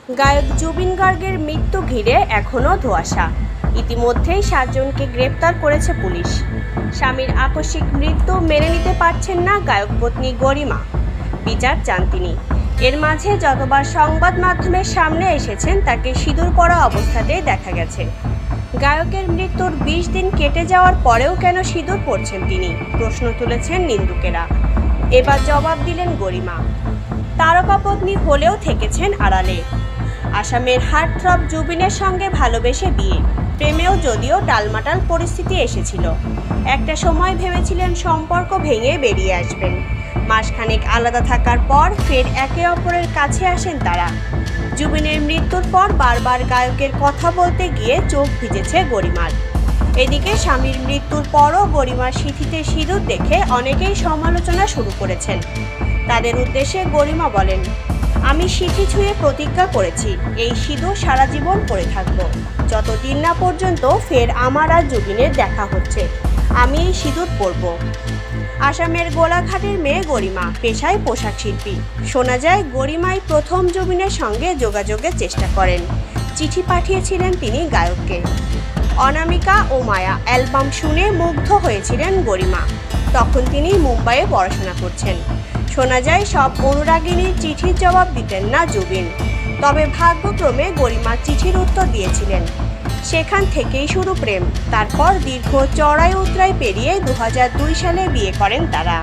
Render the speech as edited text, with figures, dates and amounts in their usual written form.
গায়ক জুবিন গার্গের মৃত্যু ঘিরে এখনও ধোঁয়াশা। ইতিমধ্যেই 7 জনকে গ্রেপ্তার করেছে পুলিশ। স্বামীর আকস্মিক মৃত্যু মেনে নিতে পারছেন না গায়ক পত্নী গরিমা। বিচার চান তিনি। এর মাঝে যতবার সংবাদ মাধ্যমের সামনে এসেছেন তাকে সিঁদুর পরা অবস্থাতেই দেখা গেছে। গায়কের মৃত্যুর 20 দিন কেটে যাওয়ার পরেও কেন সিঁদুর পরছেন তিনি, প্রশ্ন তুলেছেন নিন্দুকেরা। এবার জবাব দিলেন গরিমা। তারকা পত্নী হলেও থেকেছেন আড়ালে। আসামের হার্টথ্রব জুবিনের সঙ্গে ভালোবেসে বিয়ে, প্রেমেও যদিও টালমাটাল পরিস্থিতি এসেছিল। একটা সময় ভেবেছিলেন সম্পর্ক ভেঙে বেরিয়ে আসবেন। মাসখানেক আলাদা থাকার পর ফের একে অপরের কাছে আসেন তারা। জুবিনের মৃত্যুর পর বারবার গায়কের কথা বলতে গিয়ে চোখ ভিজেছে গরিমার। এদিকে স্বামীর মৃত্যুর পরও গরিমার সিঁথিতে সিঁদুর দেখে অনেকেই সমালোচনা শুরু করেছেন। তাদের উদ্দেশ্যে গরিমা বলেন, আমি সিঁথি ছুঁয়ে প্রতিজ্ঞা করেছি এই সিঁদুর সারা জীবন পরে থাকব। যতদিন না পর্যন্ত ফের আমার আর জুবিনের দেখা হচ্ছে, আমি এই সিঁদুর পরব। আসামের গোলাঘাটের মেয়ে গরিমা পেশায় পোশাক শিল্পী। শোনা যায় গরিমাই প্রথম জুবিনের সঙ্গে যোগাযোগের চেষ্টা করেন। চিঠি পাঠিয়েছিলেন তিনি গায়ককে। অনামিকা ও মায়া অ্যালবাম শুনে মুগ্ধ হয়েছিলেন গরিমা। তখন তিনি মুম্বাইয়ে পড়াশোনা করছেন। শোনা যায় সব অনুরাগিনীর চিঠির জবাব দিতেন না জুবিন। তবে ভাগ্যক্রমে গরিমা চিঠির উত্তর দিয়েছিলেন। সেখান থেকেই শুরু প্রেম। তারপর দীর্ঘ চড়াই উতরাই পেরিয়ে 2002 সালে বিয়ে করেন তারা।